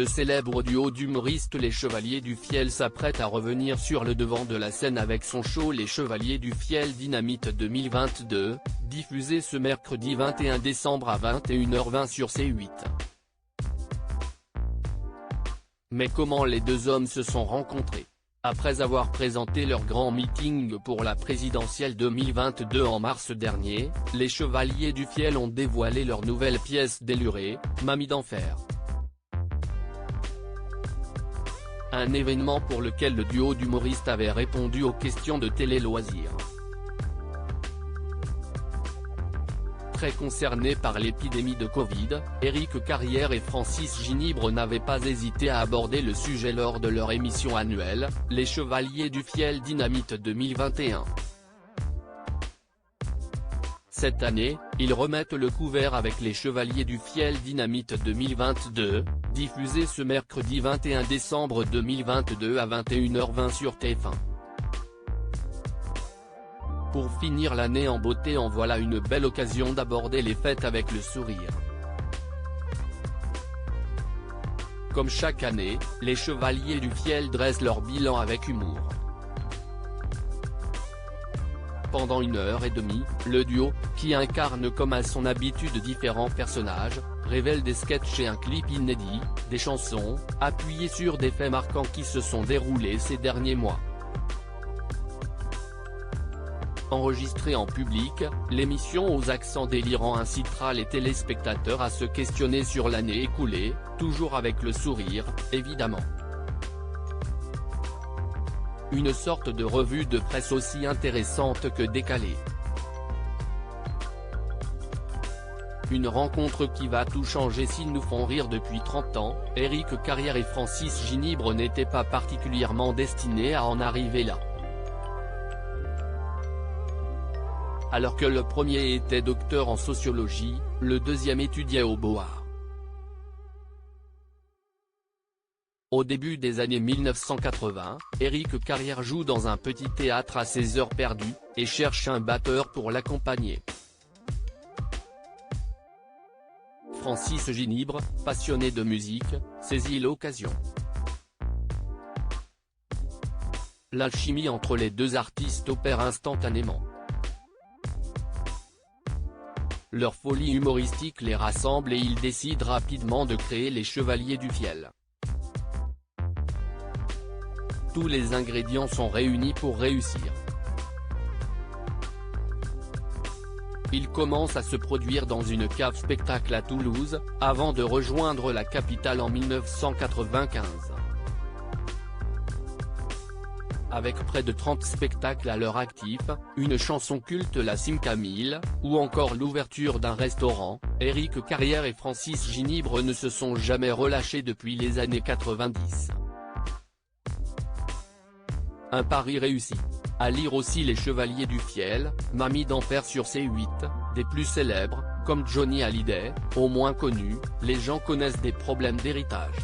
Le célèbre duo d'humoristes Les Chevaliers du Fiel s'apprête à revenir sur le devant de la scène avec son show Les Chevaliers du Fiel Dynamite 2022, diffusé ce mercredi 21 décembre à 21h20 sur C8. Mais comment les deux hommes se sont rencontrés? Après avoir présenté leur grand meeting pour la présidentielle 2022 en mars dernier, les Chevaliers du Fiel ont dévoilé leur nouvelle pièce délurée, Mamie d'enfer. Un événement pour lequel le duo d'humoristes avait répondu aux questions de Télé Loisirs. Très concernés par l'épidémie de Covid, Éric Carrière et Francis Ginibre n'avaient pas hésité à aborder le sujet lors de leur émission annuelle, Les Chevaliers du Fiel Dynamite 2021. Cette année, ils remettent le couvert avec Les Chevaliers du Fiel Dynamite 2022, diffusé ce mercredi 21 décembre 2022 à 21h20 sur TF1. Pour finir l'année en beauté, en voilà une belle occasion d'aborder les fêtes avec le sourire. Comme chaque année, les Chevaliers du Fiel dressent leur bilan avec humour. Pendant 1h30, le duo, qui incarne comme à son habitude différents personnages, révèle des sketchs et un clip inédit, des chansons, appuyées sur des faits marquants qui se sont déroulés ces derniers mois. Enregistrée en public, l'émission aux accents délirants incitera les téléspectateurs à se questionner sur l'année écoulée, toujours avec le sourire, évidemment. Une sorte de revue de presse aussi intéressante que décalée. Une rencontre qui va tout changer s'ils nous font rire depuis 30 ans, Éric Carrière et Francis Ginibre n'étaient pas particulièrement destinés à en arriver là. Alors que le premier était docteur en sociologie, le deuxième étudiait au Beaux-Arts. Au début des années 1980, Éric Carrière joue dans un petit théâtre à ses heures perdues, et cherche un batteur pour l'accompagner. Francis Ginibre, passionné de musique, saisit l'occasion. L'alchimie entre les deux artistes opère instantanément. Leur folie humoristique les rassemble et ils décident rapidement de créer les Chevaliers du Fiel. Tous les ingrédients sont réunis pour réussir. Ils commencent à se produire dans une cave spectacle à Toulouse, avant de rejoindre la capitale en 1995. Avec près de 30 spectacles à leur actif, une chanson culte La Cime Camille, ou encore l'ouverture d'un restaurant, Éric Carrière et Francis Ginibre ne se sont jamais relâchés depuis les années 90. Un pari réussi. À lire aussi Les Chevaliers du Fiel, Mamie d'enfer sur C8, des plus célèbres, comme Johnny Hallyday, aux moins connus, les gens connaissent des problèmes d'héritage.